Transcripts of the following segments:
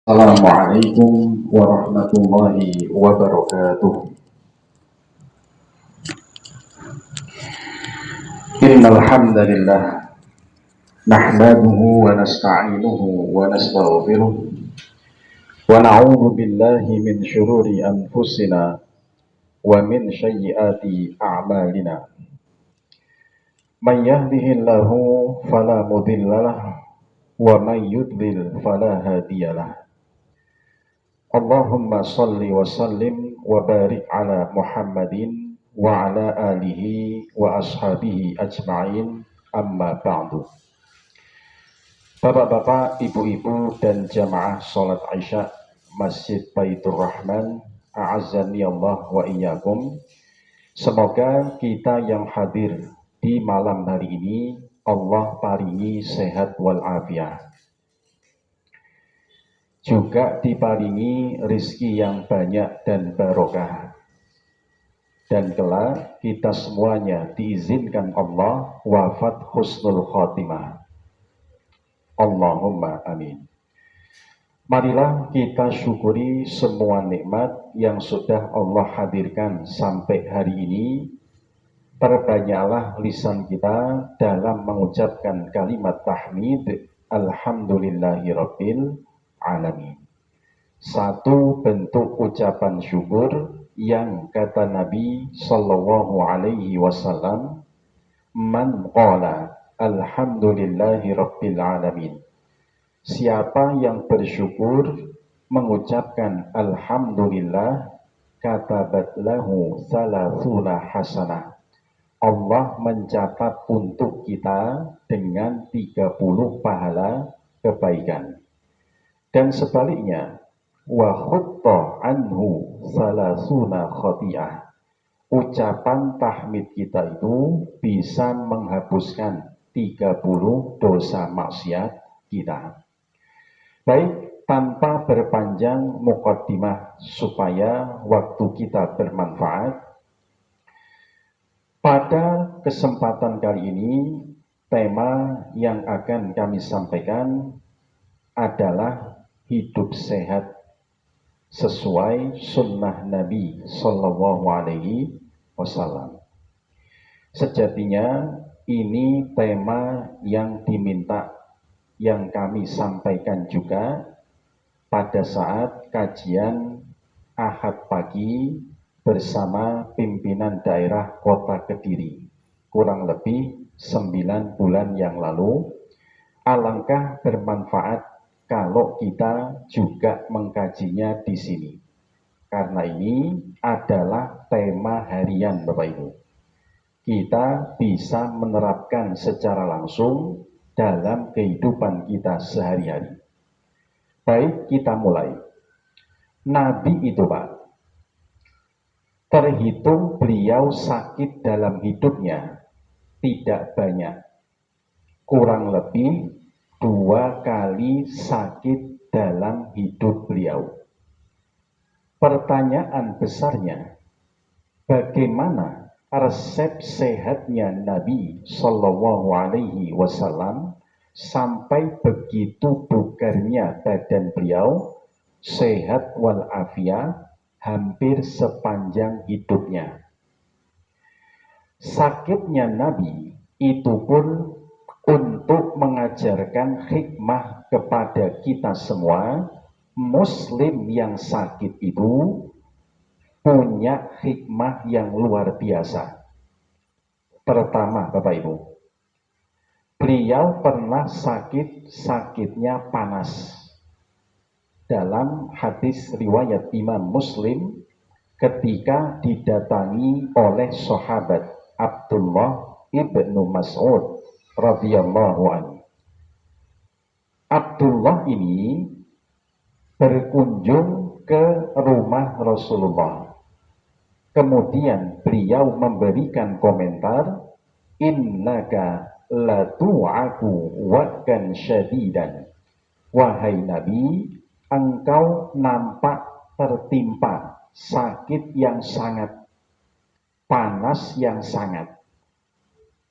Assalamualaikum warahmatullahi wabarakatuh. Innal hamdalillah nahmaduhu wa nasta'inuhu wa nastaghfiruh wa na'udzu billahi min shururi anfusina wa min sayyiati a'malina. Man yahdihillahu fala mudhillalah wa man yudlil fala hadiyalah. Allahumma salli wa sallim wa barik ala Muhammadin wa ala alihi wa ashabihi ajma'in, amma ba'du. Bapak-bapak, ibu-ibu dan jamaah salat Isya Masjid Baitur Rahman, a'azzani Allah wa iyyakum. Semoga kita yang hadir di malam hari ini Allah paringi sehat wal afiat, juga diparingi rizki yang banyak dan barokah, dan kelak kita semuanya diizinkan Allah wafat husnul khotimah. Allahumma amin. Marilah kita syukuri semua nikmat yang sudah Allah hadirkan sampai hari ini. Perbanyaklah lisan kita dalam mengucapkan kalimat tahmid alhamdulillahirabbil alamin. Satu bentuk ucapan syukur yang kata Nabi sallallahu alaihi wasallam, man qala alhamdulillahi rabbil alamin. Siapa yang bersyukur mengucapkan alhamdulillah, katabat lahu salasuna hasanah. Allah mencatat untuk kita dengan 30 pahala kebaikan. Dan sebaliknya, wa khutta anhu salasuna khati'ah. Ucapan tahmid kita itu bisa menghapuskan 30 dosa maksiat kita. Baik, tanpa berpanjang muqaddimah supaya waktu kita bermanfaat, pada kesempatan kali ini tema yang akan kami sampaikan adalah hidup sehat sesuai sunnah Nabi Sallallahu Alaihi Wasallam. Sejatinya ini tema yang diminta, yang kami sampaikan juga pada saat kajian Ahad pagi bersama pimpinan daerah Kota Kediri kurang lebih 9 bulan yang lalu. Alangkah bermanfaat kalau kita juga mengkajinya di sini, karena ini adalah tema harian Bapak Ibu. Kita bisa menerapkan secara langsung dalam kehidupan kita sehari-hari. Baik, kita mulai. Nabi itu Pak, terhitung beliau sakit dalam hidupnya tidak banyak, kurang lebih 2 kali sakit dalam hidup beliau. Pertanyaan besarnya, bagaimana resep sehatnya Nabi Shallallahu Alaihi Wasallam sampai begitu bugarnya badan beliau, sehat walafiat hampir sepanjang hidupnya. Sakitnya Nabi itu pun untuk mengajarkan hikmah kepada kita semua. Muslim yang sakit itu punya hikmah yang luar biasa. Pertama Bapak Ibu, beliau pernah sakitnya panas. Dalam hadis riwayat Imam Muslim, ketika didatangi oleh sahabat Abdullah ibnu Mas'ud radhiyallahu anhu. Abdullah ini berkunjung ke rumah Rasulullah. Kemudian beliau memberikan komentar, innaka latu'aku wa'kan syadidan. Wahai Nabi, engkau nampak tertimpa sakit yang sangat, panas yang sangat.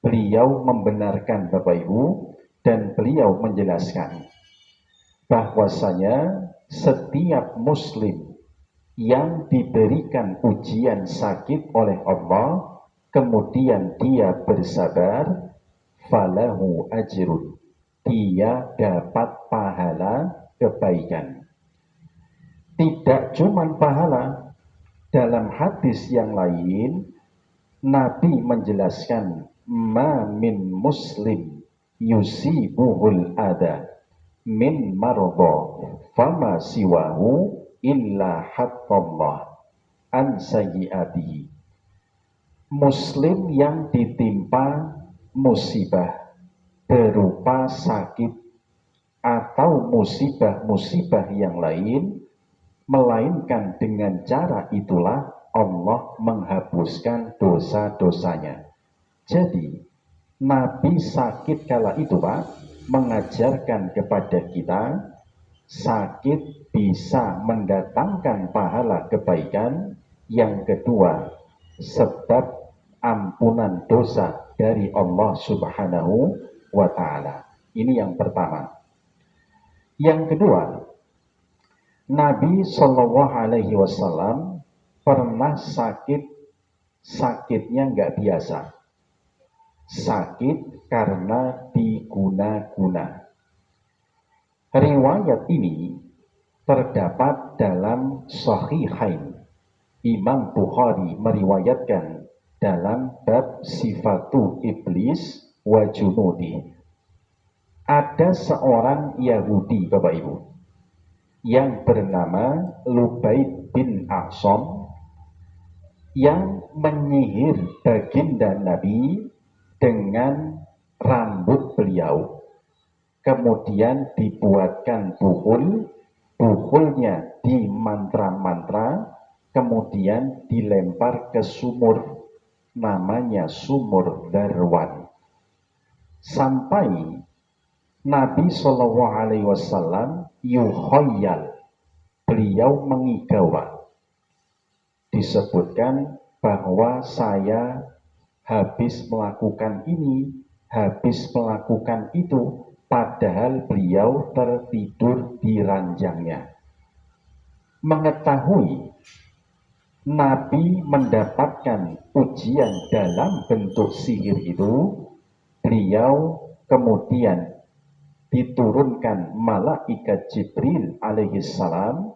Beliau membenarkan Bapak Ibu, dan beliau menjelaskan bahwasanya setiap muslim yang diberikan ujian sakit oleh Allah, kemudian dia bersabar, falahu ajrun, dia dapat pahala kebaikan. Tidak cuma pahala, dalam hadis yang lain Nabi menjelaskan, ma min muslim yusibuhul ada min maradha fama siwahu illa hattallah an sayyiatihi. Muslim yang ditimpa musibah berupa sakit atau musibah-musibah yang lain, melainkan dengan cara itulah Allah menghapuskan dosa-dosanya. Jadi Nabi sakit kala itu Pak mengajarkan kepada kita, sakit bisa mendatangkan pahala kebaikan. Yang kedua, sebab ampunan dosa dari Allah Subhanahu wa ta'ala. Ini yang pertama. Yang kedua, Nabi Shallallahu Alaihi Wasallam pernah sakitnya nggak biasa, sakit karena diguna-guna. Riwayat ini terdapat dalam Sahihain. Imam Bukhari meriwayatkan dalam bab sifatu iblis wa junudi. Ada seorang Yahudi, Bapak Ibu, yang bernama Lubaid bin A'som, yang menyihir baginda Nabi dengan rambut beliau. Kemudian dibuatkan buhulnya dimantra-mantra, kemudian dilempar ke sumur, namanya sumur Darwan. Sampai Nabi Shallallahu Alaihi Wasallam yuhoyal, beliau mengigawa, disebutkan bahwa saya habis melakukan ini, habis melakukan itu, padahal beliau tertidur di ranjangnya. Mengetahui Nabi mendapatkan ujian dalam bentuk sihir itu, beliau kemudian diturunkan malaikat Jibril alaihissalam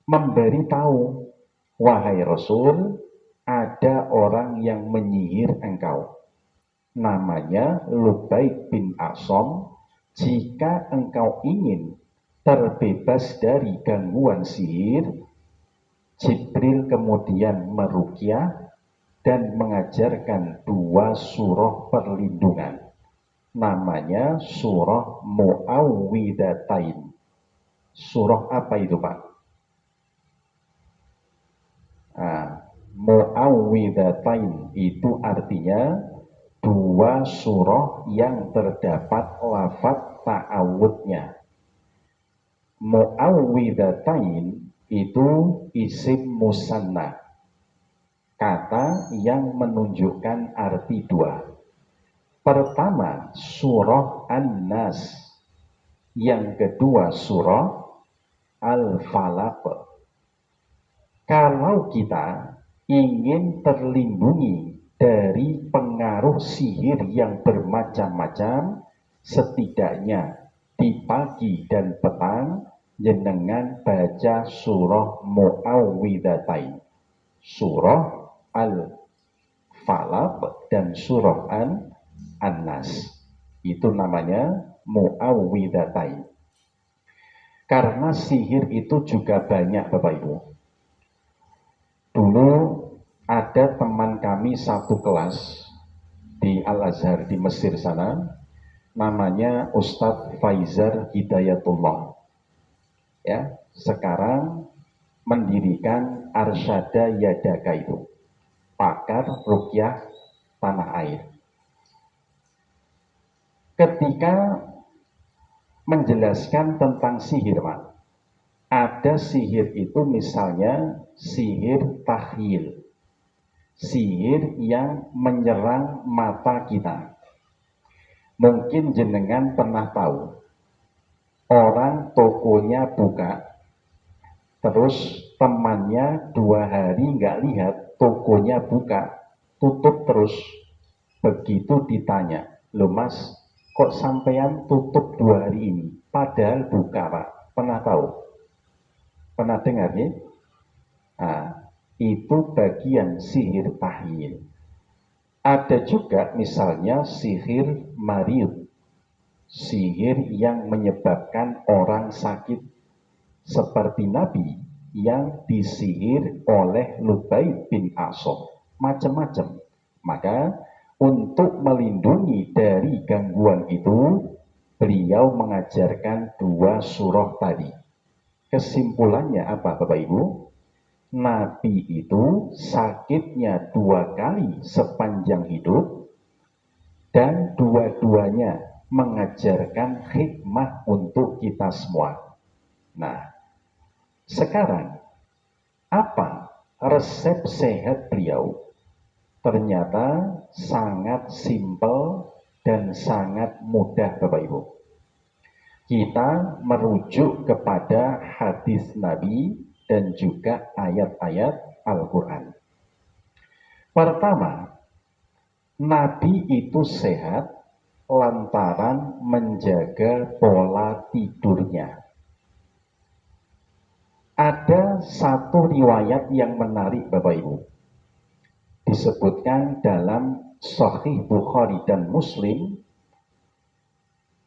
memberitahu, wahai Rasul, ada orang yang menyihir engkau, namanya Lubaid bin A'som. Jika engkau ingin terbebas dari gangguan sihir, Jibril kemudian meruqyah dan mengajarkan 2 surah perlindungan, namanya surah Mu'awwidatain. Surah apa itu Pak? Mu'awwidatain itu artinya 2 surah yang terdapat lafaz ta'awudnya. Mu'awwidatain itu isim musanna, kata yang menunjukkan arti 2. Pertama surah An-Nas, yang kedua surah Al-Falaq. Kalau kita ingin terlindungi dari pengaruh sihir yang bermacam-macam, setidaknya di pagi dan petang jenengan baca surah Mu'awwidatain, surah Al-Falaq dan surah An-Nas. Itu namanya Mu'awwidatain. Karena sihir itu juga banyak Bapak Ibu. Dulu ada teman kami satu kelas di Al-Azhar di Mesir sana, namanya Ustadz Faizar Hidayatullah. Ya, sekarang mendirikan Arsyada Yadaka itu, pakar ruqyah tanah air. Ketika menjelaskan tentang sihir, Pak, ada sihir itu misalnya sihir tahyil, sihir yang menyerang mata kita. Mungkin jenengan pernah tahu, orang tokonya buka, terus temannya 2 hari nggak lihat, tokonya buka, tutup terus. Begitu ditanya, "Loh mas, kok sampean tutup 2 hari ini? Padahal buka pak." Pernah tahu? Pernah dengar ya? Nah, itu bagian sihir tahyil. Ada juga misalnya sihir mariud, sihir yang menyebabkan orang sakit, seperti Nabi yang disihir oleh Lubaid bin Asom, macam-macam. Maka untuk melindungi dari gangguan itu, beliau mengajarkan 2 surah tadi. Kesimpulannya apa Bapak Ibu? Nabi itu sakitnya 2 kali sepanjang hidup, dan dua-duanya mengajarkan hikmah untuk kita semua. Nah, sekarang apa resep sehat beliau? Ternyata sangat simpel dan sangat mudah Bapak Ibu. Kita merujuk kepada hadis Nabi dan juga ayat-ayat Al-Quran. Pertama, Nabi itu sehat lantaran menjaga pola tidurnya. Ada satu riwayat yang menarik Bapak Ibu. Disebutkan dalam Sahih Bukhari dan Muslim,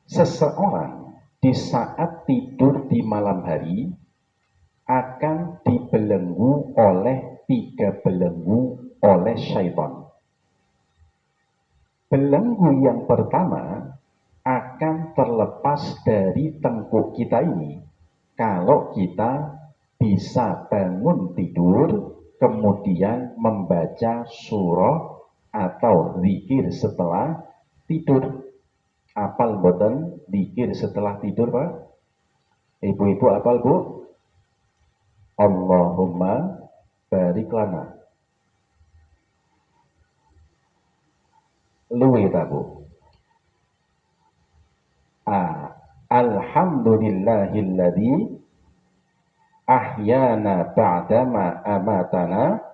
seseorang di saat tidur di malam hari akan dibelenggu oleh 3 belenggu oleh syaitan. Belenggu yang pertama akan terlepas dari tengkuk kita ini kalau kita bisa bangun tidur kemudian membaca surah atau zikir setelah tidur. Apal boten zikir setelah tidur Pak? Ibu-ibu apal Bu? Allahumma barik lana. Luwe ta Bu? Alhamdulillahilladzi ahyana ba'dama amatana.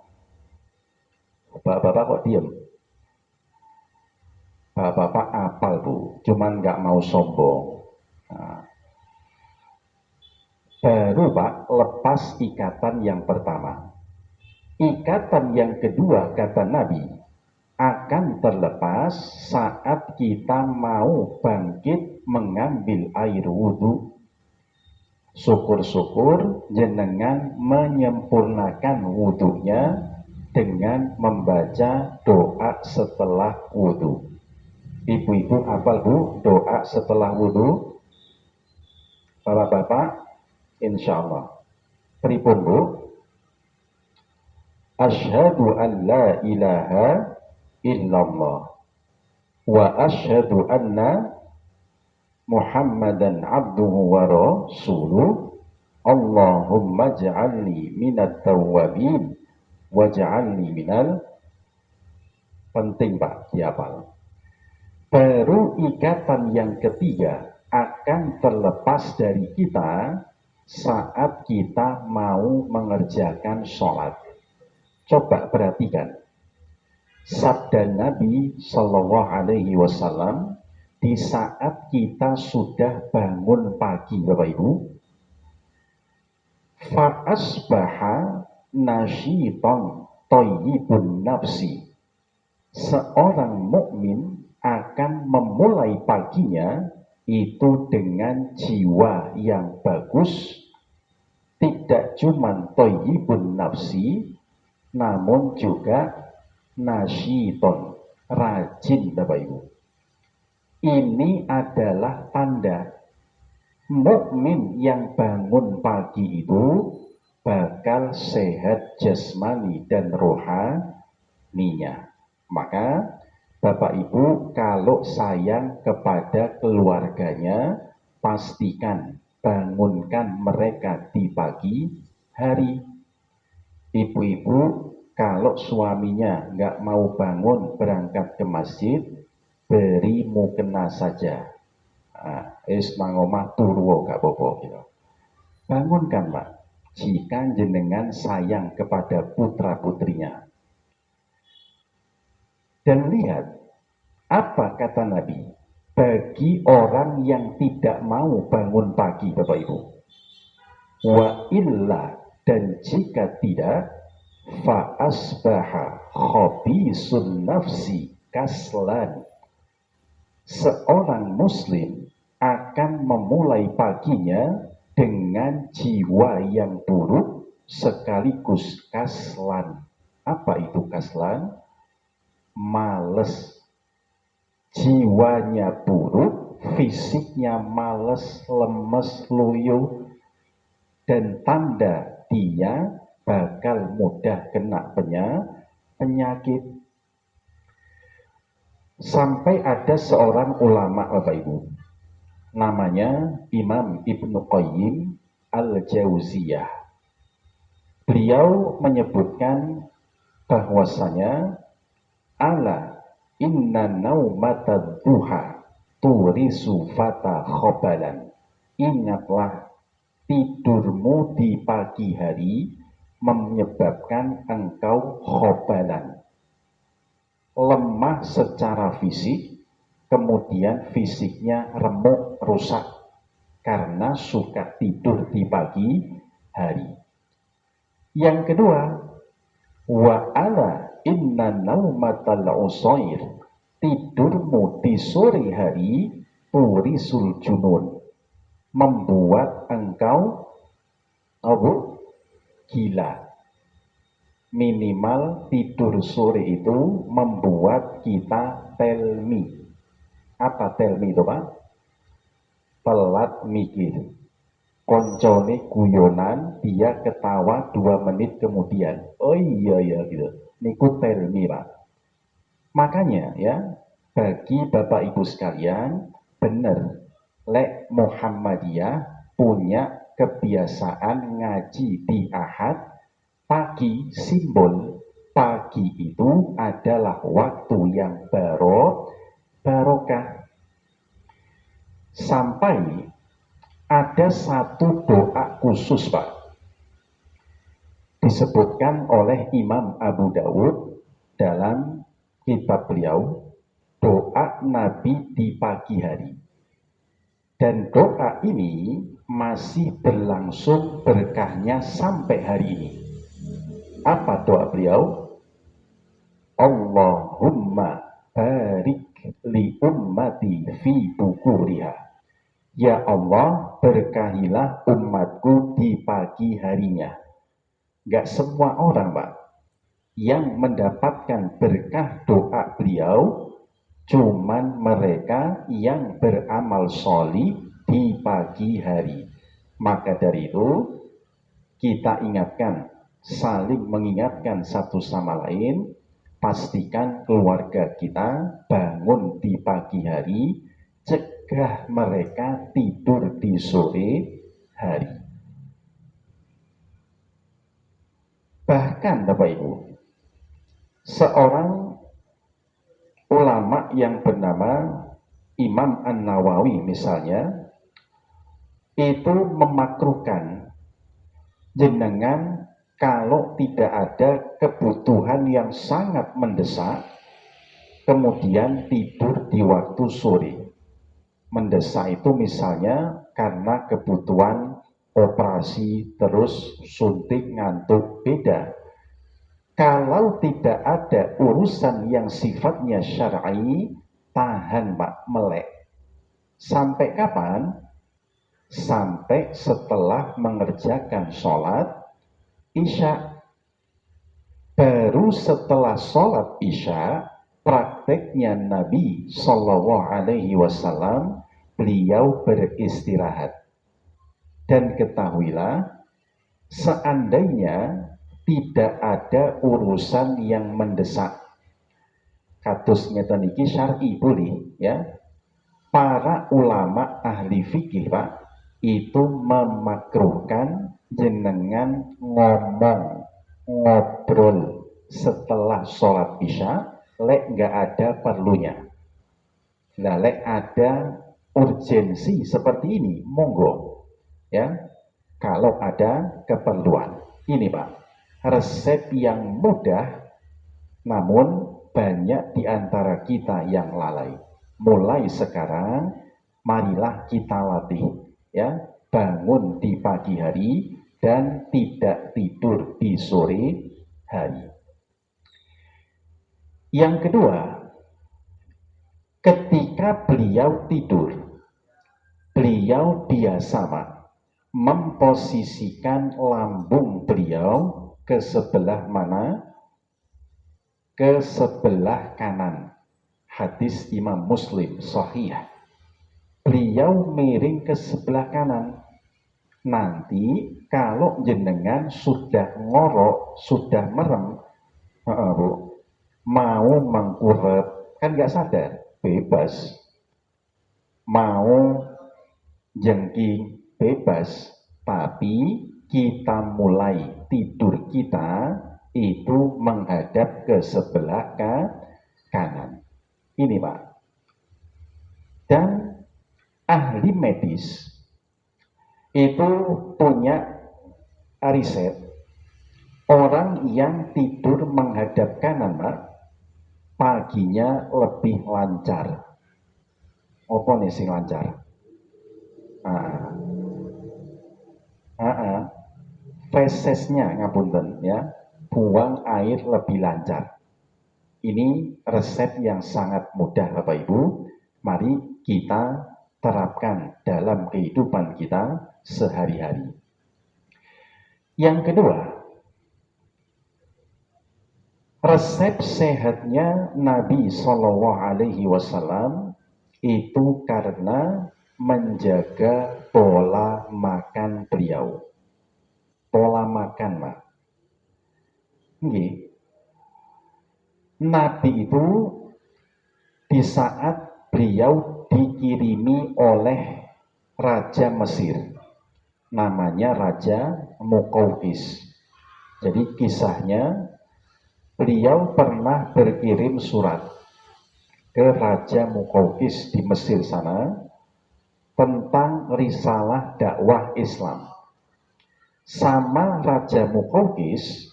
Bapak-bapak kok diem? Bapak-bapak apal Bu, cuman nggak mau sombong. Nah, baru Pak lepas ikatan yang pertama. Ikatan yang kedua kata Nabi akan terlepas saat kita mau bangkit mengambil air wudhu. Syukur-syukur jenengan menyempurnakan wudhunya dengan membaca doa setelah wudhu. Ibu-ibu hafal Bu doa setelah wudhu? Bapak-bapak insya Allah. Pripun Bu? Asyhadu an la ilaha illallah wa asyhadu anna Muhammadan abduhu wa rasuluh. Allahumma ja'alni minat tawwabin wa ja'alni minal. Penting Pak dihafal. Baru ikatan yang ketiga akan terlepas dari kita saat kita mau mengerjakan sholat. Coba perhatikan sabda Nabi Shallallahu Alaihi Wasallam di saat kita sudah bangun pagi Bapak Ibu. Fa'asbaha nasyiton thayyibun nafsi. Seorang mukmin akan memulai paginya itu dengan jiwa yang bagus, tidak cuma thayyibun nafsi, namun juga nasyiton, rajin Bapak Ibu. Ini adalah tanda mukmin yang bangun pagi itu bakal sehat jasmani dan rohaninya. Maka Bapak Ibu kalau sayang kepada keluarganya, pastikan bangunkan mereka di pagi hari. Ibu-ibu kalau suaminya nggak mau bangun berangkat ke masjid, beri mukena saja. Nang omah turu gak apa-apa gitu. Bangunkan Pak, jika jenengan sayang kepada putra-putrinya. Dan lihat, apa kata Nabi? Bagi orang yang tidak mau bangun pagi, Bapak Ibu. Wa illa, dan jika tidak, fa asbaha khabisun nafsi kaslan. Seorang muslim akan memulai paginya dengan jiwa yang buruk sekaligus kaslan. Apa itu kaslan? Males. Jiwanya buruk, fisiknya males, lemes, loyo, dan tanda dia bakal mudah kena penyakit. Sampai ada seorang ulama Bapak Ibu, namanya Imam Ibnu Qayyim Al-Jauziyah. Beliau menyebutkan bahwasanya ala inna naumata duha turisu fata khobalan. Ingatlah, tidurmu di pagi hari menyebabkan engkau khobalan, lemah secara fisik, kemudian fisiknya remuk, rusak karena suka tidur di pagi hari. Yang kedua, wa ala inna naumatal usair, tidurmu di sore hari turisul junun, membuat engkau gila. Minimal tidur sore itu membuat kita telmi. Apa telmi itu Pak? Telat mikir. Koncone guyonan, dia ketawa 2 menit kemudian. Oh iya gitu. Niku telmi Pak. Makanya ya, bagi Bapak Ibu sekalian, benar, lek Muhammadiyah punya kebiasaan ngaji di Ahad pagi. Simbol pagi itu adalah waktu yang barokah. Sampai ada satu doa khusus Pak, disebutkan oleh Imam Abu Dawud dalam kitab beliau, doa Nabi di pagi hari. Dan doa ini masih berlangsung berkahnya sampai hari ini. Apa doa beliau? Allahumma barik li ummati fi bukuriha. Ya Allah, berkahilah umatku di pagi harinya. Gak semua orang Pak yang mendapatkan berkah doa beliau, cuman mereka yang beramal sholih di pagi hari. Maka dari itu kita ingatkan, saling mengingatkan satu sama lain, pastikan keluarga kita bangun di pagi hari, cegah mereka tidur di sore hari. Bahkan Bapak Ibu, seorang ulama yang bernama Imam An-Nawawi misalnya, itu memakruhkan jenengan kalau tidak ada kebutuhan yang sangat mendesak, kemudian tidur di waktu sore. Mendesak itu misalnya karena kebutuhan operasi, terus suntik, ngantuk, beda. Kalau tidak ada urusan yang sifatnya syar'i, tahan Pak, melek. Sampai kapan? Sampai setelah mengerjakan sholat Isya. Baru setelah sholat Isya, prakteknya Nabi Shallallahu Alaihi Wasallam, beliau beristirahat. Dan ketahuilah, seandainya tidak ada urusan yang mendesak, kados ngeten iki syar'i boleh ya. Para ulama ahli fikih Pak, itu memakruhkan jenengan ngobrol setelah sholat Isya, lek nggak ada perlunya. Nah, lek ada urgensi seperti ini, monggo ya, kalau ada keperluan. Ini Pak, resep yang mudah, namun banyak di antara kita yang lalai. Mulai sekarang, marilah kita latih ya, bangun di pagi hari dan tidak tidur di sore hari. Yang kedua, ketika beliau tidur, beliau biasa memposisikan lambung beliau ke sebelah mana? Ke sebelah kanan. Hadis Imam Muslim sahih. Beliau miring ke sebelah kanan. Nanti kalau jenengan sudah ngorok, sudah merem, Bu, mau mengurep, kan nggak sadar, bebas. Mau jengking, bebas. Tapi kita mulai tidur kita itu menghadap ke sebelah kanan. Ini Pak. Dan ahli medis itu punya riset, orang yang tidur menghadap kanan Pak, paginya lebih lancar. Apa nih sing lancar? Fesesnya ngapunten ya, buang air lebih lancar. Ini resep yang sangat mudah Bapak Ibu. Mari kita terapkan dalam kehidupan kita sehari-hari. Yang kedua, resep sehatnya Nabi Shallallahu Alaihi Wasallam itu karena menjaga pola makan beliau. Pola makan, Mak. Nabi itu di saat beliau dikirimi oleh Raja Mesir, namanya Raja Muqawqis. Jadi kisahnya, beliau pernah berkirim surat ke Raja Muqawqis di Mesir sana tentang risalah dakwah Islam. Sama Raja Muqawqis,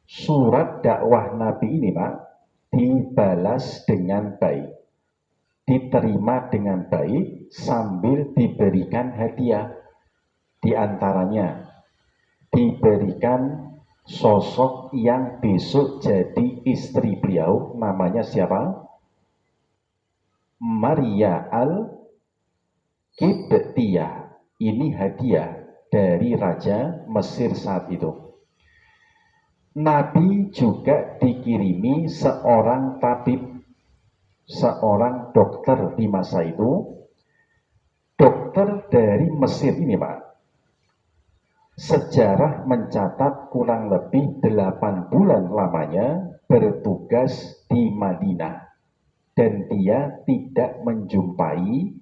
surat dakwah Nabi ini Pak dibalas dengan baik, diterima dengan baik sambil diberikan hadiah. Di antaranya diberikan sosok yang besok jadi istri beliau, namanya siapa? Maria Al-Qibtiyah. Ini hadiah dari Raja Mesir saat itu. Nabi juga dikirimi seorang tabib, seorang dokter di masa itu. Dokter dari Mesir ini Pak, sejarah mencatat kurang lebih 8 bulan lamanya bertugas di Madinah. Dan dia tidak menjumpai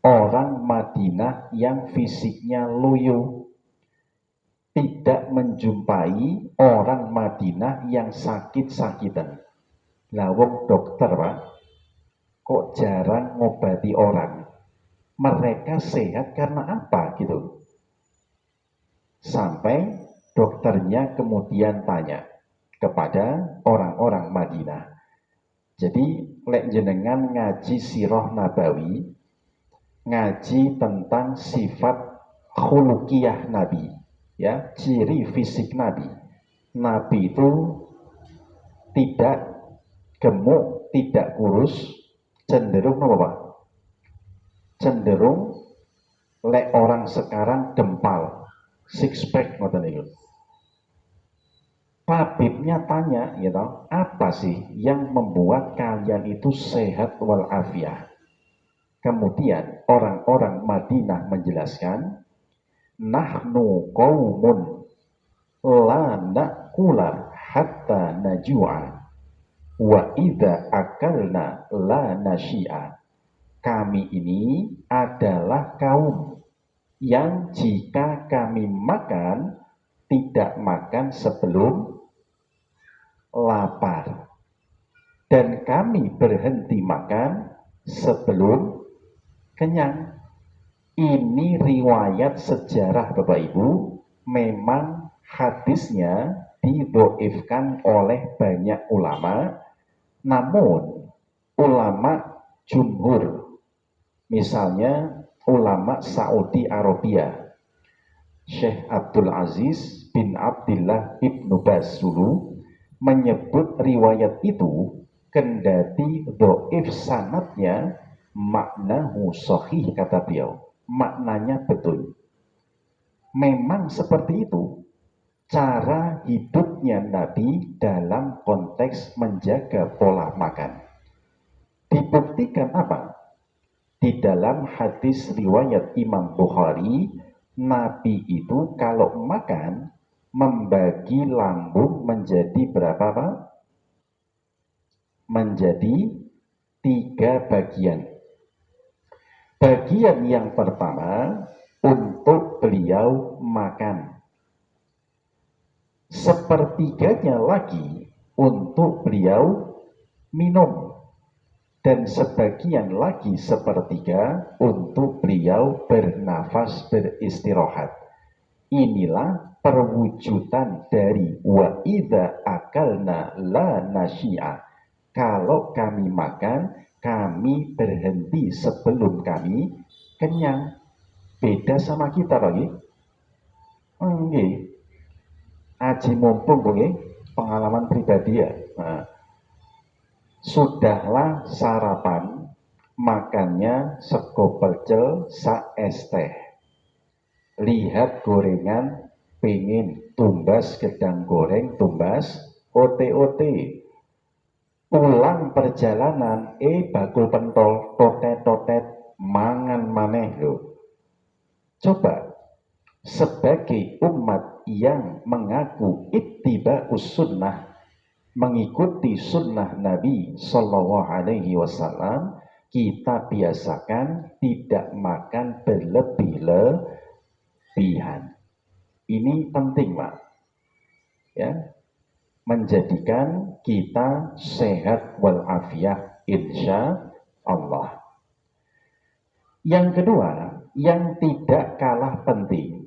orang Madinah yang fisiknya loyo, tidak menjumpai orang Madinah yang sakit-sakitan. Lah wong dokter Pak, kok jarang ngobati orang? Mereka sehat karena apa gitu? Sampai dokternya kemudian tanya kepada orang-orang Madinah. Jadi lek jenengan ngaji sirah nabawi, ngaji tentang sifat khuluqiyah Nabi, ya, ciri fisik Nabi. Nabi itu tidak gemuk, tidak kurus, cenderung apa Pak? Cenderung lek orang sekarang dempal, six pack ngoten niku. Tabibnya tanya, gitu, apa sih yang membuat kalian itu sehat walafiat? Kemudian orang-orang Madinah menjelaskan, nahnu qaumun la na'kula hatta najua wa idza akalna la nasyi'a. Kami ini adalah kaum yang jika kami makan, tidak makan sebelum lapar, dan kami berhenti makan sebelum kenyang. Ini riwayat sejarah Bapak Ibu, memang hadisnya didhoifkan oleh banyak ulama, namun ulama jumhur, misalnya ulama Saudi Arabia, Syekh Abdul Aziz bin Abdullah Ibnu Baz dulu menyebut riwayat itu kendati dhaif sanadnya, maknahu sahih, kata beliau, maknanya betul. Memang seperti itu cara hidupnya Nabi dalam konteks menjaga pola makan. Dibuktikan apa? Di dalam hadis riwayat Imam Bukhari, Nabi itu kalau makan membagi lambung menjadi berapa Pak? Menjadi 3 bagian. Bagian yang pertama untuk beliau makan. Sepertiganya lagi untuk beliau minum. Dan sebagian lagi sepertiga untuk beliau bernafas, beristirahat. Inilah perwujudan dari wa idza akalna la nasyi'a. Kalau kami makan, kami berhenti sebelum kami kenyang. Beda sama kita lagi. Nggih. Aji mumpung nggih, pengalaman pribadi ya. Nah, sudahlah sarapan, makannya sego pecel sak es teh. Lihat gorengan, pengen tumbas gedang goreng, tumbas ote-ote. Pulang perjalanan, bakul pentol, totet-totet, mangan maneh lho. Coba, sebagai umat yang mengaku ittiba'us sunnah, mengikuti sunnah Nabi Sallallahu Alaihi Wasallam, kita biasakan tidak makan berlebih-lebihan. Ini penting Pak, ya, menjadikan kita sehat walafiat insya Allah. Yang kedua, yang tidak kalah penting,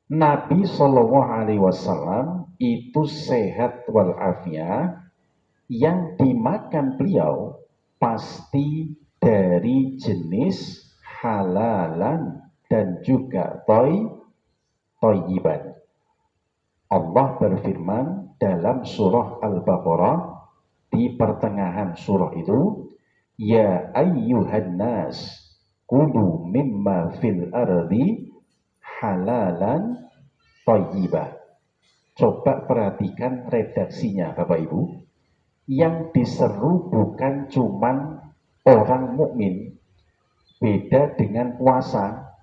Nabi Shallallahu Alaihi Wasallam itu sehat walafiat, yang dimakan beliau pasti dari jenis halalan dan juga thayyiban. Allah berfirman dalam surah Al-Baqarah, di pertengahan surah itu, ya ayyuhan nas kulu mimma fil ardi halalan thayyibah. Coba perhatikan redaksinya Bapak Ibu. Yang diseru bukan cuman orang mukmin, beda dengan puasa.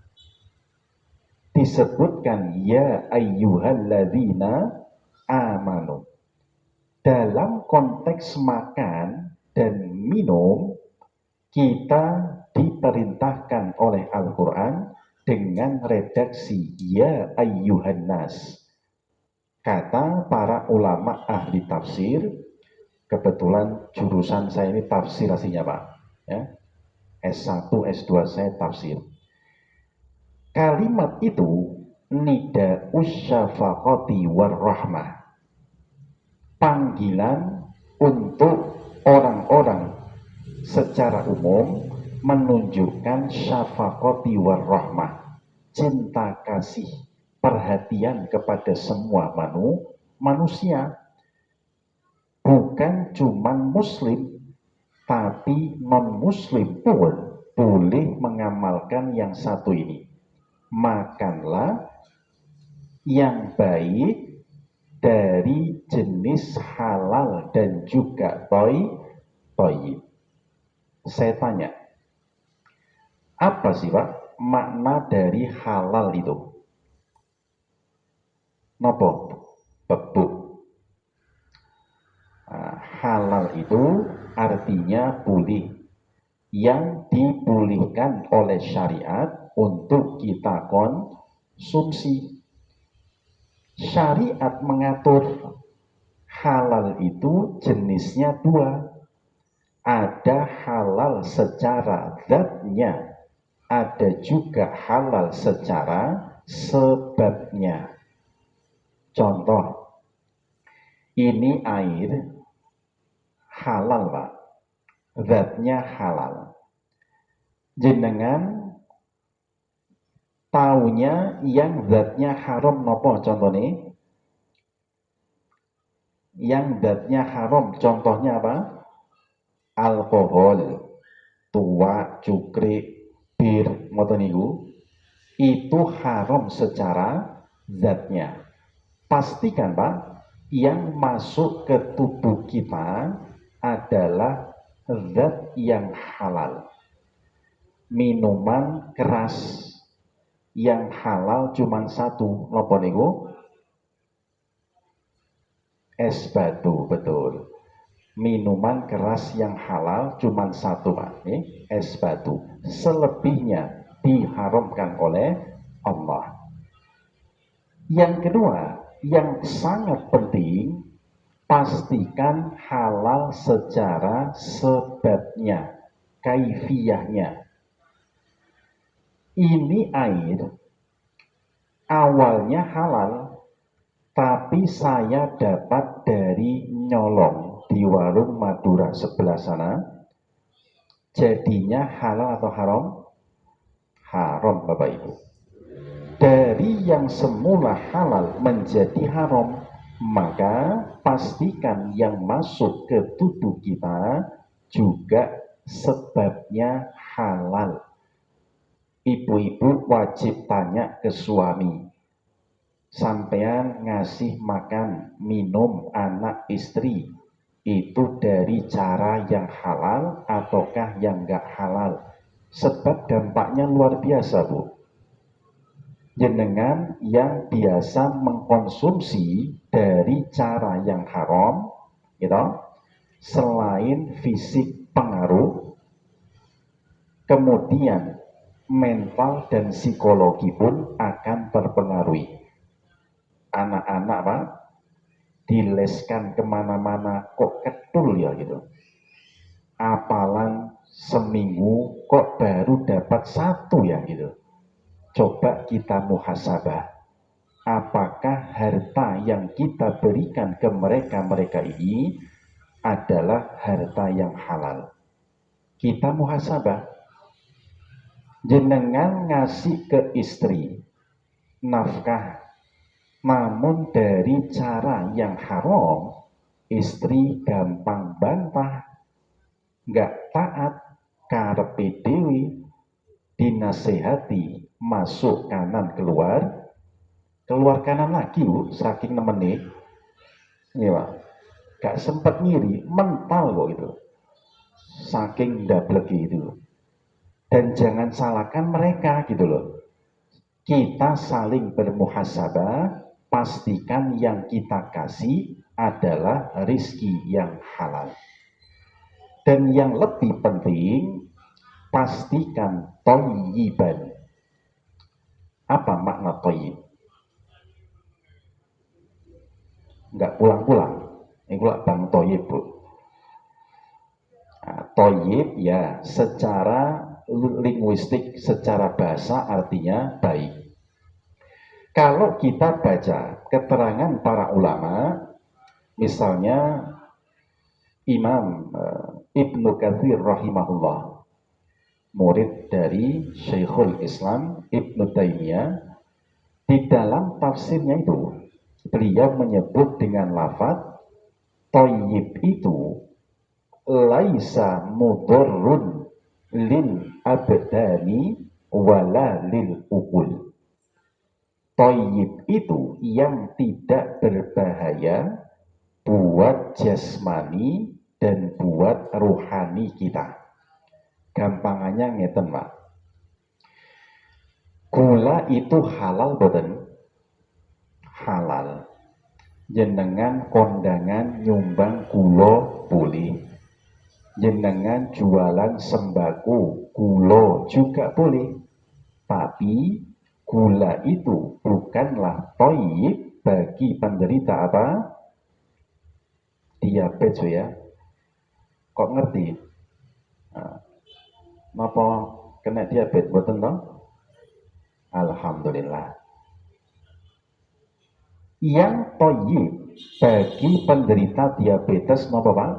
Disebutkan ya ayyuhalladzina amanu. Dalam konteks makan dan minum, kita diperintahkan oleh Al-Quran dengan redaksi ya ayyuhan nas. Kata para ulama ahli tafsir, kebetulan jurusan saya ini tafsir aslinya Pak, ya. S1, S2 saya tafsir. Kalimat itu nida usyafaqati warrahmah, panggilan untuk orang-orang secara umum menunjukkan syafaqati warrahmah, cinta kasih, perhatian kepada semua manusia. Bukan cuma muslim, tapi non-muslim pun boleh mengamalkan yang satu ini. Makanlah yang baik dari jenis halal dan juga thayyib. Saya tanya, apa sih Pak makna dari halal itu? Nopo? Bebuk. Nah, halal itu artinya boleh, yang dipulihkan oleh syariat untuk kita konsumsi. Syariat mengatur halal itu jenisnya 2. ada halal secara zatnya, ada juga halal secara sebabnya. Contoh, ini air halal, Pak. Zatnya halal. Jenengan taunya yang zatnya haram nopo contohnya? Yang zatnya haram contohnya apa? Alkohol, tua, cukri, bir, ngoten niku. Itu haram secara zatnya. Pastikan Pak, yang masuk ke tubuh kita adalah zat yang halal. Minuman keras yang halal cuma satu, napa niku? Es batu, betul. Minuman keras yang halal cuma satu, Pak, es batu. Selebihnya diharamkan oleh Allah. Yang kedua, yang sangat penting, pastikan halal secara sebabnya, kaifiyahnya. Ini air awalnya halal, tapi saya dapat dari nyolong di warung Madura sebelah sana. Jadinya halal atau haram? Haram, Bapak Ibu. Dari yang semula halal menjadi haram, maka pastikan yang masuk ke tubuh kita juga sebabnya halal. Ibu-ibu wajib tanya ke suami, sampean ngasih makan, minum anak istri itu dari cara yang halal ataukah yang enggak halal? Sebab dampaknya luar biasa, Bu. Jenengan yang biasa mengkonsumsi dari cara yang haram, gitu, selain fisik pengaruh, kemudian mental dan psikologi pun akan terpengaruhi. Anak-anak Pak, dileskan kemana-mana kok ketul ya gitu. Apalan seminggu kok baru dapat satu ya gitu. Coba kita muhasabah. Apakah harta yang kita berikan ke mereka-mereka ini adalah harta yang halal? Kita muhasabah. Jenengan ngasih ke istri nafkah, namun dari cara yang haram, istri gampang bantah, nggak taat, karepe dewi, dinasehati, masuk kanan keluar kanan lagi, Bu, saking nemenin, ini Pak, gak sempet ngiri, mental kok itu, saking dableki itu. Dan jangan salahkan mereka gitu loh. Kita saling bermuhasabah, pastikan yang kita kasih adalah rizki yang halal. Dan yang lebih penting, pastikan thayyiban. Apa makna thayyib? Enggak pulang-pulang. Ini pula bang thayyib, Bu. Nah, thayyib ya secara linguistik, secara bahasa artinya baik. Kalau kita baca keterangan para ulama, misalnya Imam Ibnu Katsir rahimahullah, murid dari Syekhul Islam Ibnu Taimiyah, di dalam tafsirnya itu beliau menyebut dengan lafaz thayyib itu laisa mudorrun lil abdani wala lil uqul. Thayyib itu yang tidak berbahaya buat jasmani dan buat rohani kita. Gampangannya ngeten, Pak. Gula itu halal boten? Halal. Jenengan kondangan nyumbang gula boleh. Jenengan jualan sembako gula juga boleh. Tapi gula itu bukanlah thayyib bagi penderita apa? Diabetes ya. Kok ngerti? Nah, napa kena diabetes mboten to? Alhamdulillah. Yang toyib bagi penderita diabetes napa Pak?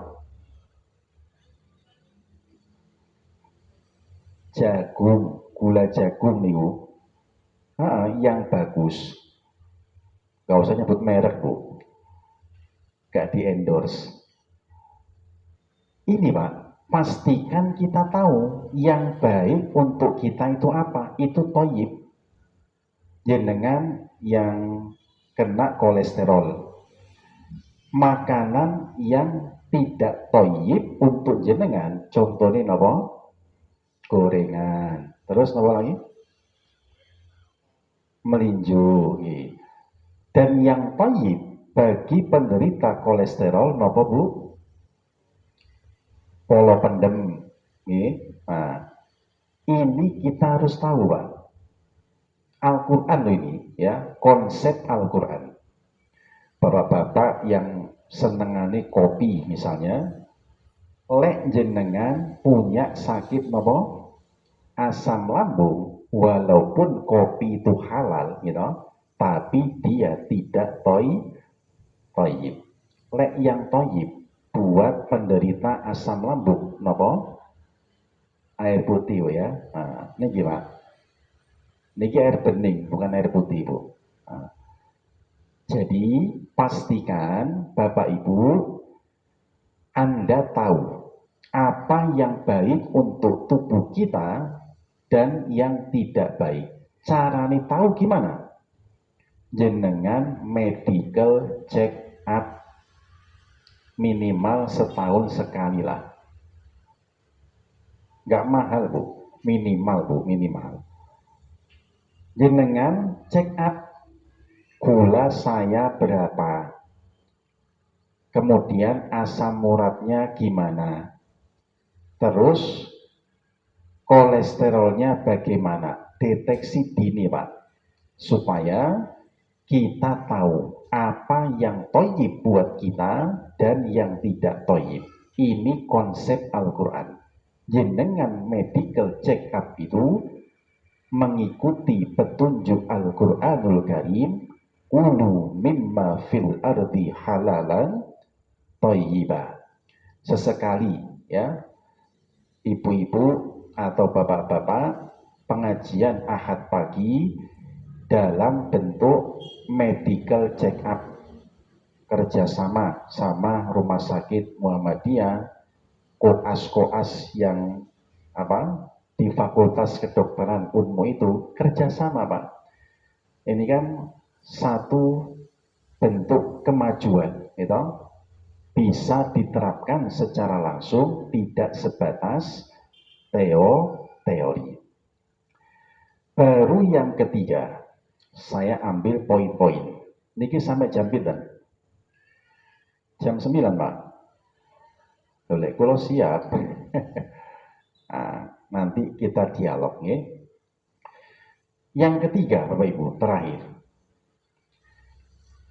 Jagung, gula jagung niku. Yang bagus. Gak usah nyebut merek Bu, gak di endorse. Ini Pak, pastikan kita tahu yang baik untuk kita itu apa. Itu toyib. Jenengan yang kena kolesterol, makanan yang tidak toyib untuk jenengan, contohnya apa? Gorengan. Terus apa lagi? Melinjo. Dan yang toyib bagi penderita kolesterol napa Bu? Polo pendem. Nah, ini kita harus tahu Pak. Al-Quran ini ya, konsep Al-Quran. Bapak-bapak yang senengane kopi misalnya, lek jenengan punya sakit napa? Asam lambung, walaupun kopi itu halal, tapi dia tidak toyib. Lek yang toyib buat penderita asam lambung, napa? Air putih ya. Nah, ini gimana? Niki air bening, bukan air putih Bu. Nah, jadi pastikan Bapak Ibu Anda tahu apa yang baik untuk tubuh kita dan yang tidak baik. Caranya tahu gimana? Jenengan medical check up minimal setahun sekali lah. Gak mahal Bu, minimal. Jenengan check up gula saya berapa, kemudian asam uratnya gimana, terus kolesterolnya bagaimana, deteksi dini Pak, supaya kita tahu apa yang toyib buat kita dan yang tidak toyib. Ini konsep Al-Quran. Jenengan medical check up itu mengikuti petunjuk Al-Quranul Karim, kulu mimma fil ardi halalan thayyibah. Sesekali ya, ibu-ibu atau bapak-bapak, pengajian Ahad pagi dalam bentuk medical check up kerjasama sama Rumah Sakit Muhammadiyah, koas-koas yang di Fakultas Kedokteran Unmu itu kerjasama Pak. Ini kan satu bentuk kemajuan, bisa diterapkan secara langsung, tidak sebatas teori. Baru yang ketiga, saya ambil poin-poin. Niki sampai jam pinten? Jam 9 Pak. Boleh, kalau siap. Nah, nanti kita dialog ya. Yang ketiga Bapak Ibu, terakhir.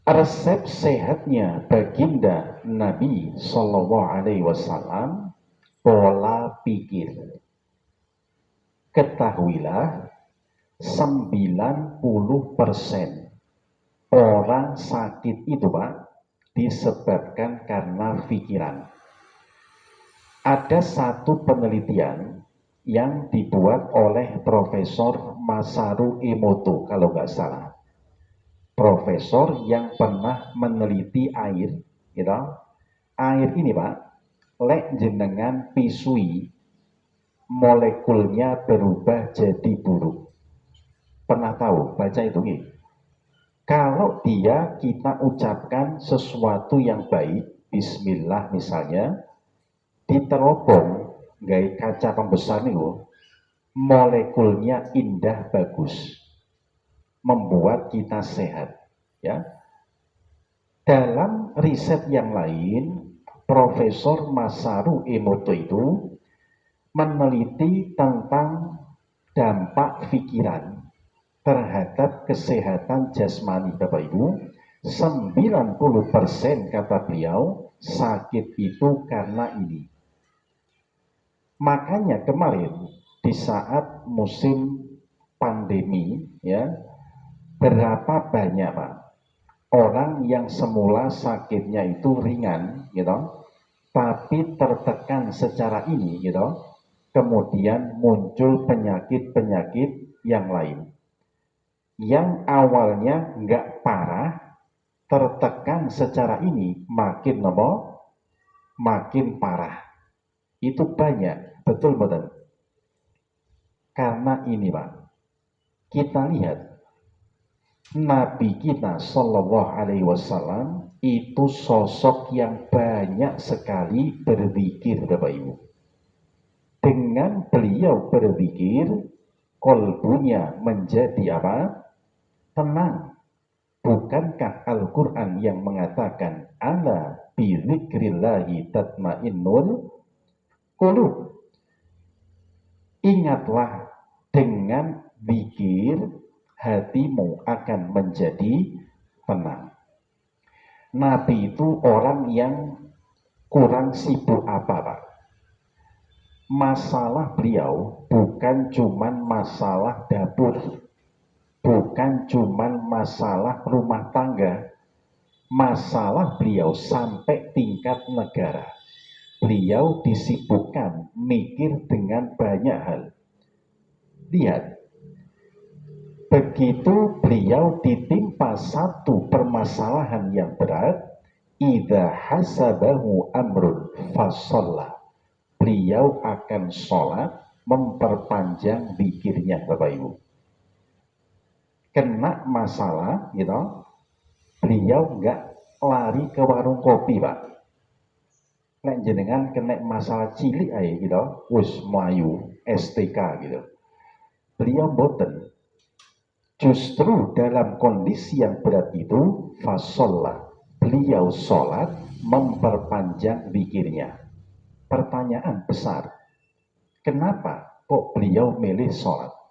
Resep sehatnya baginda Nabi Sallallahu Alaihi Wasallam, pola pikir. Ketahuilah 90% orang sakit itu Pak disebabkan karena pikiran. Ada satu penelitian yang dibuat oleh Profesor Masaru Emoto kalau nggak salah. Profesor yang pernah meneliti air, air ini Pak, lek jenengan pisui, molekulnya berubah jadi buruk. Pernah tahu baca itu nih? Kalau kita ucapkan sesuatu yang baik, Bismillah misalnya, diterobong gaya kaca pembesar nih, molekulnya indah bagus, membuat kita sehat. Ya, dalam riset yang lain, Profesor Masaru Emoto itu meneliti tentang dampak pikiran terhadap kesehatan jasmani Bapak Ibu. 90% kata beliau sakit itu karena ini. Makanya kemarin di saat musim pandemi ya, berapa banyak Pak orang yang semula sakitnya itu ringan gitu, tapi tertekan secara ini gitu, kemudian muncul penyakit-penyakit yang lain yang awalnya nggak parah, tertekan secara ini makin makin parah. Itu banyak, betul betul. Karena ini Pak, kita lihat Nabi kita Shallallahu Alaihi Wasallam itu sosok yang banyak sekali berzikir, Bapak Ibu. Dengan beliau berzikir, kolbunya menjadi apa? Tenang. Bukankah Al-Quran yang mengatakan ala bidzikrillahi tatmainnul qulub? Ingatlah, dengan zikir hatimu akan menjadi tenang. Nabi itu orang yang kurang sibuk apa Pak? Masalah beliau bukan cuman masalah dapur, bukan cuman masalah rumah tangga. Masalah beliau sampai tingkat negara. Beliau disibukkan mikir dengan banyak hal. Lihat, begitu beliau ditimpa satu permasalahan yang berat, idza hasabahu amrun fasalla, beliau akan sholat memperpanjang zikirnya, Bapak Ibu. Kena masalah gitu, beliau nggak lari ke warung kopi Pak. Nek jenengan kena masalah cilik aja gitu, wis mlayu STK gitu. Beliau boten. Justru dalam kondisi yang berat itu, fasolah, beliau sholat memperpanjang zikirnya. Pertanyaan besar, kenapa kok beliau milih sholat?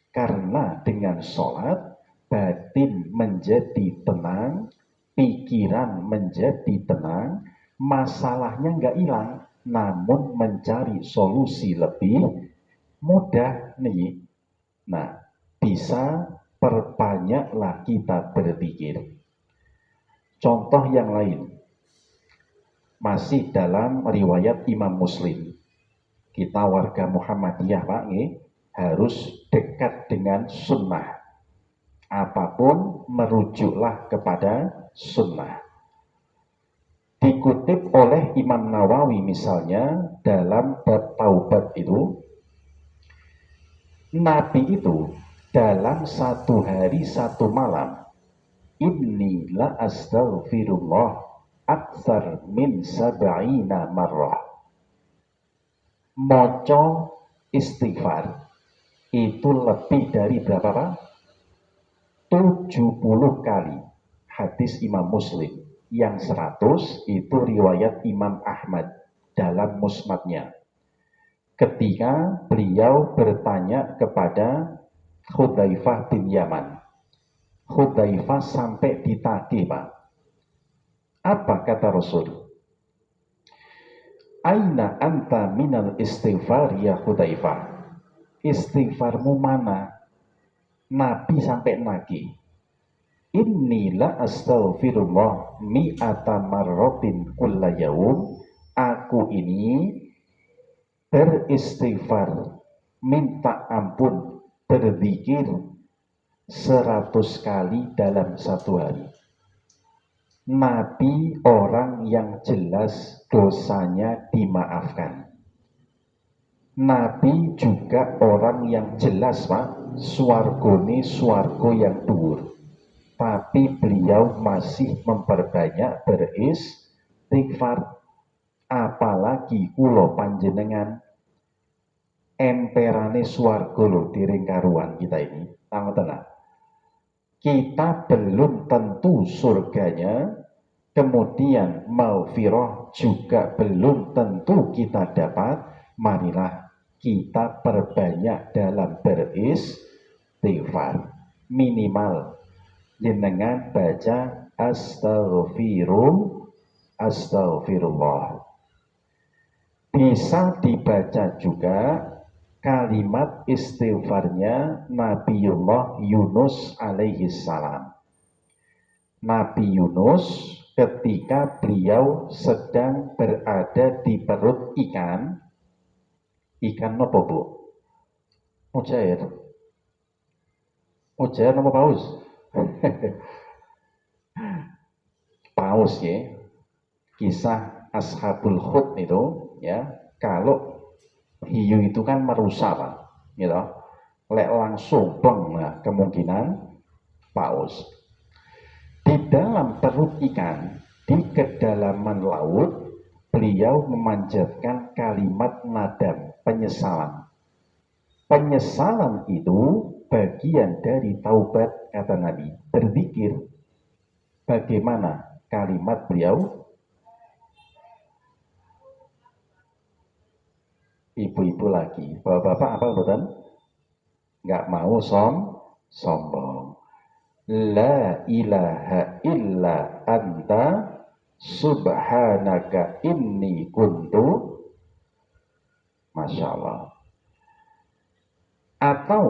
Karena dengan sholat, batin menjadi tenang, pikiran menjadi tenang, masalahnya nggak hilang, namun mencari solusi lebih mudah nih. Nah, bisa perbanyaklah kita berzikir. Contoh yang lain, masih dalam riwayat Imam Muslim. Kita warga Muhammadiyah Pak, harus dekat dengan sunnah. Apapun merujuklah kepada sunnah. Dikutip oleh Imam Nawawi misalnya dalam bab taubat itu, Nabi itu dalam satu hari satu malam, inni la astaghfirullah aksar min sab'ina marrah. Moco istighfar itu lebih dari berapa Pak? 70 kali. Hadis Imam Muslim. Yang 100 itu riwayat Imam Ahmad dalam musnadnya. Ketika beliau bertanya kepada Hudzaifah bin Yaman. Hudzaifah sampai ditagih Pak. Apa kata Rasul? Aina anta minal istighfar ya Hudzaifah? Istighfarmu mana? Nabi sampai nagih. Innila astaghfirullah mi'ata marrotin kulla yaum. Aku ini beristighfar, minta ampun, berzikir 100 kali dalam satu hari. Nabi orang yang jelas dosanya dimaafkan. Nabi juga orang yang jelas Pak, swargone swargo yang dhuwur. Tapi beliau masih memperbanyak beristighfar. Apalagi kula panjenengan, emperane swarga lho dereng karuan kita ini. Tenang. Kita belum tentu surganya, kemudian maghfirah juga belum tentu kita dapat. Marilah kita perbanyak dalam beristighfar. Minimal jenengan baca astagfirullah. Bisa dibaca juga kalimat istighfarnya Nabiullah Yunus alaihi salam. Nabi Yunus ketika beliau sedang berada di perut ikan apa bu? Mujair. Mujair apa paus? Paus ya. Kisah Ashabul Hud itu ya, kalau hiu itu kan merusak Pak, gitu. Lek langsung pleng, nah, kemungkinan paus. Di dalam perut ikan, di kedalaman laut, beliau memanjatkan kalimat nadam, penyesalan. Penyesalan itu bagian dari taubat, kata Nabi. Berzikir. Bagaimana kalimat beliau? Ibu-ibu lagi. Bapak-bapak apa betul? Nggak mau sombong. La ilaha illa anta subhanaka inni kuntu. Masya Allah. Atau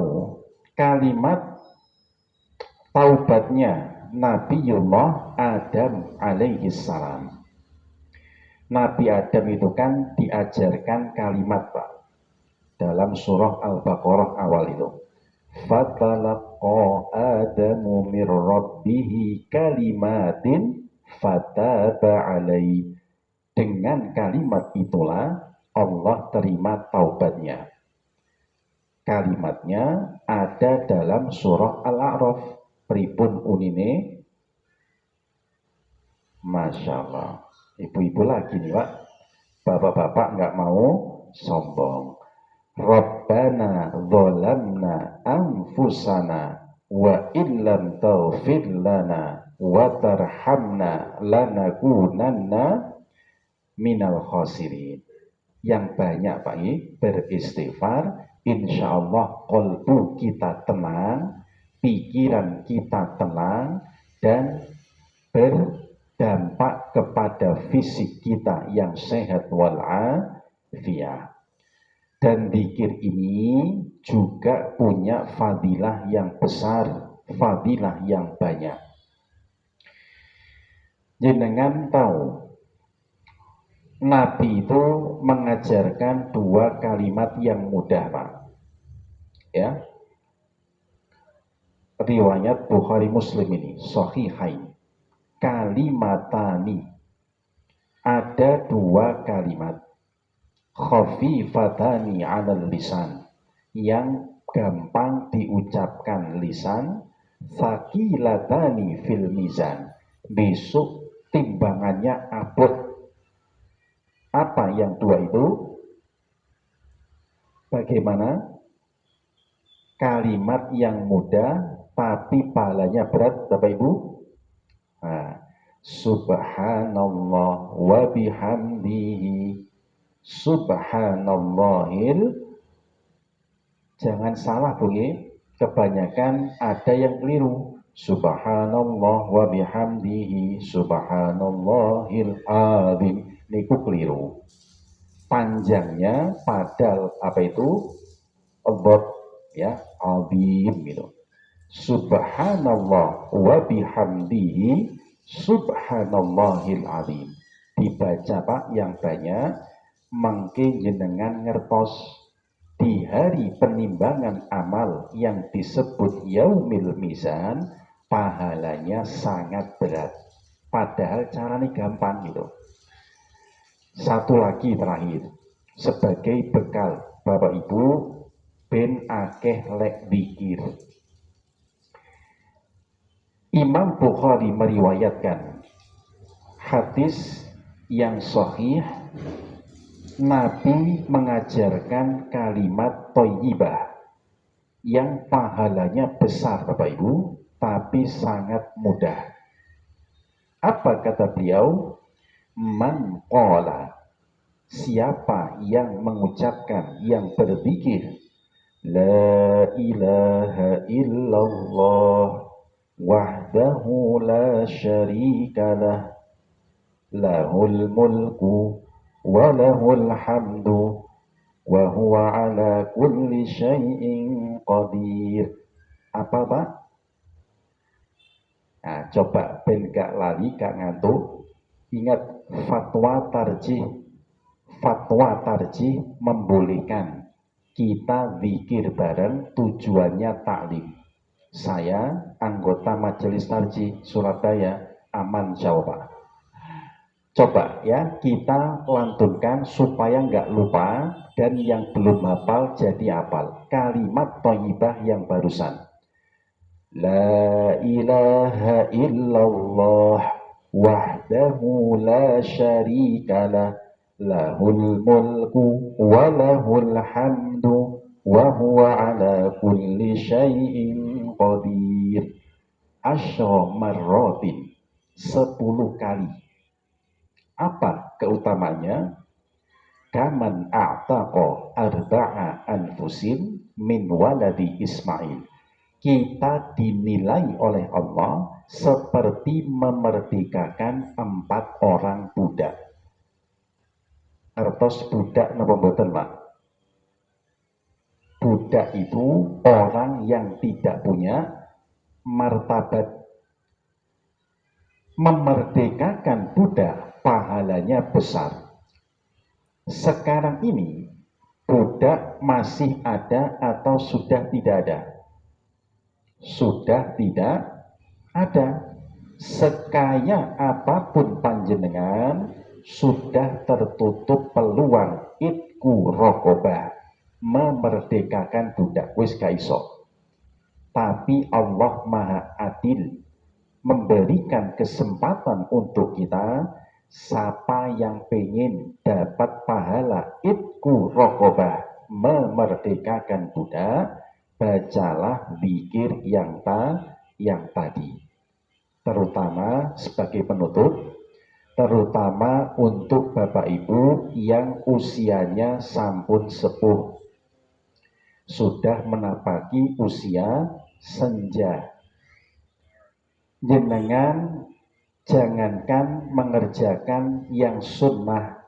kalimat taubatnya Nabiullah Adam alaihi salam. Nabi Adam itu kan diajarkan kalimat Pak, dalam surah Al-Baqarah awal itu. Fatalaqa Adamu mir rabbihi kalimatin fataba alaihi. Dengan kalimat itulah Allah terima taubatnya. Kalimatnya ada dalam surah Al-A'raf. Pripun unine? Masya Allah. Ibu-ibu lagi nih Pak. Bapak-bapak nggak mau sombong. Rabbana dzalamna anfusana wa illam taghfir lana wa tarhamna lanakunanna minal khasirin. Yang banyak Pak beristighfar, insya Allah qalbu kita tenang, pikiran kita tenang, dan berdampak kepada fisik kita yang sehat walafiat. Dan zikir ini juga punya fadilah yang besar, fadilah yang banyak. Jenengan tahu, Nabi itu mengajarkan dua kalimat yang mudah Pak. Ya, riwayat Bukhari Muslim ini, Sahihain. Kalimatani, ada dua kalimat khafifatani 'alal lisan, yang gampang diucapkan lisan, tsaqilatani fil mizan, besok timbangannya abot. Apa yang dua itu? Bagaimana? Kalimat yang mudah tapi pahalanya berat Bapak Ibu. Nah, subhanallah wa bihamdihi subhanallahil. Jangan salah Bu, kebanyakan ada yang keliru. Subhanallah wa bihamdihi subhanallahil azim. Niku keliru. Panjangnya padahal apa itu? Abad ya, azim gitu. Subhanallah wa bihamdihi subhanallahil azim. Dibaca Pak yang banyak, mangke jenengan ngertos di hari penimbangan amal yang disebut yaumil mizan, pahalanya sangat berat. Padahal caranya gampang gitu. Satu lagi terakhir, sebagai bekal Bapak Ibu ben akeh lek zikir. Imam Bukhari meriwayatkan hadis yang sahih, Nabi mengajarkan kalimat thayyibah yang pahalanya besar Bapak Ibu, tapi sangat mudah. Apa kata beliau? Man qala, siapa yang mengucapkan, yang berzikir, la ilaha illallah wahdahu la syarika lah, lahul mulku wa lahul hamdu wa huwa ala kulli syai'in qadir. Apa Pak? Nah, coba ben gak lali, gak ngantuk. Ingat fatwa tarjih membolehkan kita zikir bareng, tujuannya taklim. Saya anggota Majelis Tarjih Surabaya, aman jawab. Coba ya kita lantunkan supaya nggak lupa, dan yang belum hafal jadi hafal kalimat thayyibah yang barusan. La ilaha illallah wahdahu la syarikalah lahul mulku wa lahul hamdu wa huwa ala kulli syai'in qadir. Asyra marratin, 10 kali. Apa keutamanya? Kaman a'taqa arba'a anfusin min waladi Ismail. Kita dinilai oleh Allah seperti memerdekakan 4 orang budak. Artos budak napa mboten, Pak? Budak itu orang yang tidak punya martabat. Memerdekakan budak pahalanya besar. Sekarang ini budak masih ada atau sudah tidak ada? Sudah tidak ada. Sekaya apapun panjenengan, sudah tertutup peluang itku rokobah, memerdekakan budak, wis kaiso. Tapi Allah Maha Adil, memberikan kesempatan untuk kita. Siapa yang pengen dapat pahala itku rokobah, memerdekakan budak, bacalah zikir yang tadi. Terutama sebagai penutup, terutama untuk Bapak Ibu yang usianya sampun sepuh, sudah menapaki usia senja. Jenengan jangankan mengerjakan yang sunnah,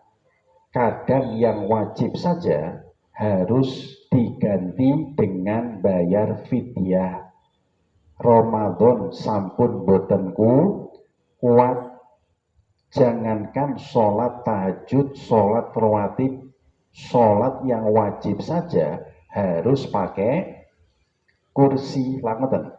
kadang yang wajib saja harus diganti dengan bayar fidyah. Ramadan sampun botenku kuat, jangankan sholat tahajud, sholat rawatib, sholat yang wajib saja harus pakai kursi langetan.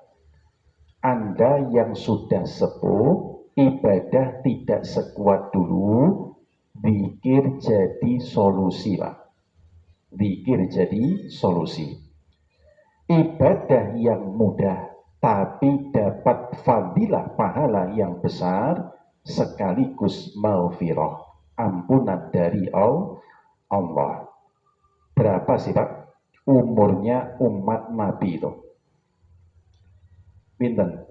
Anda yang sudah sepuh, ibadah tidak sekuat dulu, zikir jadi solusi, Pak. Zikir jadi solusi. Ibadah yang mudah tapi dapat fadilah pahala yang besar, sekaligus maghfirah, ampunan dari Allah. Berapa sih Pak umurnya umat Nabi itu? Pinten?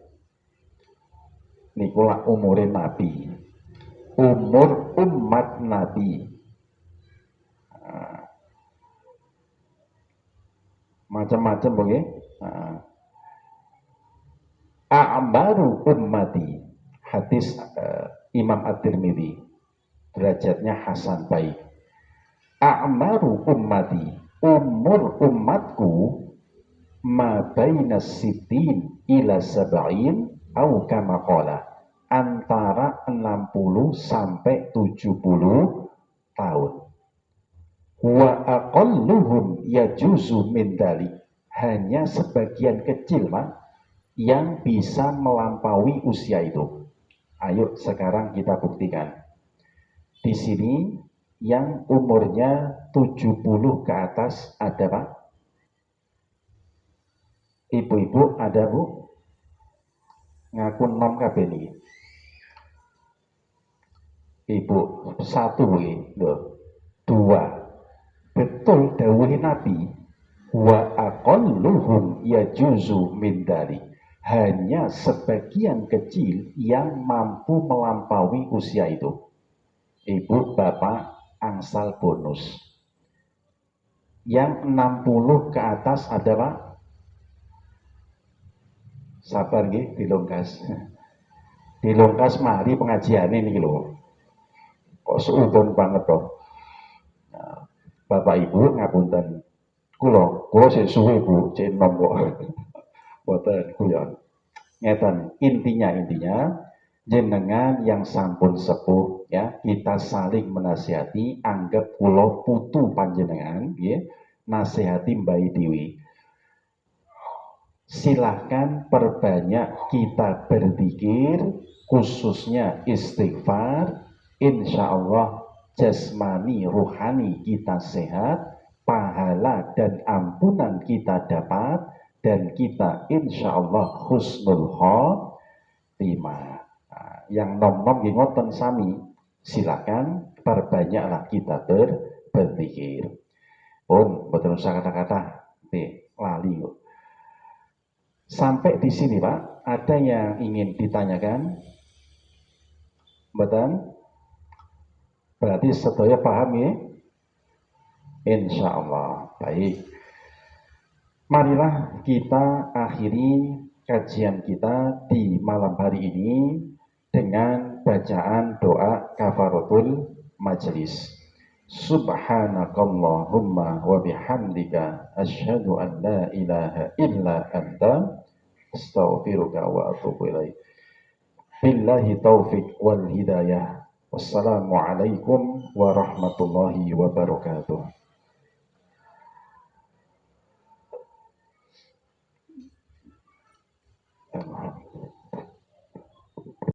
Nikulah umurin Nabi. Umur umat Nabi. Macam-macam boleh. A'maru ummati, hadis Imam At-Tirmidzi, derajatnya hasan baik. A'maru ummati, umur umatku, ma baina sitin ila sab'in au kama qala, antara 60 sampai 70 tahun. Wa aqalluhum yajuzu min dalik, hanya sebagian kecil Pak yang bisa melampaui usia itu. Ayo sekarang kita buktikan. Di sini yang umurnya 70 ke atas ada Pak? Ibu-ibu ada Bu? Ngaku nom kabeh niki. Ibu, 1 Bu, 2. Betul dawuh Nabi, wa aqalluhum yajuzu min dalik, hanya sebagian kecil yang mampu melampaui usia itu. Ibu, bapak, angsal bonus. Yang 60 ke atas adalah, sabar nggih, dilongkas. Dilongkas mari pengajian ini lho. Kok seudon banget toh. Bapak Ibu ngapunten. Kula sik suwe Bu, cek enom kok. Boten guyon. Ngeten, intinya jenengan yang sampun sepuh ya, kita saling menasihati, anggap kula putu panjenengan nggih, nasihati Mbak Dewi. Silahkan perbanyak kita berzikir, khususnya istighfar. Insya Allah jasmani rohani kita sehat, pahala dan ampunan kita dapat, dan kita insya Allah husnul khotimah. Nah, yang nom-nom ngoten sami, silakan perbanyaklah kita berzikir. Pun betul usah kata-kata, lali kok. Sampai di sini Pak, ada yang ingin ditanyakan? Betul? Berarti sedaya paham ya? Insya Allah. Baik. Marilah kita akhiri kajian kita di malam hari ini dengan bacaan doa kafaratul majelis. Subhanakallahumma wa bihamdika asyhadu an la ilaha illa anta astaghfiruka wa atubu ilaik. Billahi taufik wal hidayah. Wassalamualaikum warahmatullahi wabarakatuh.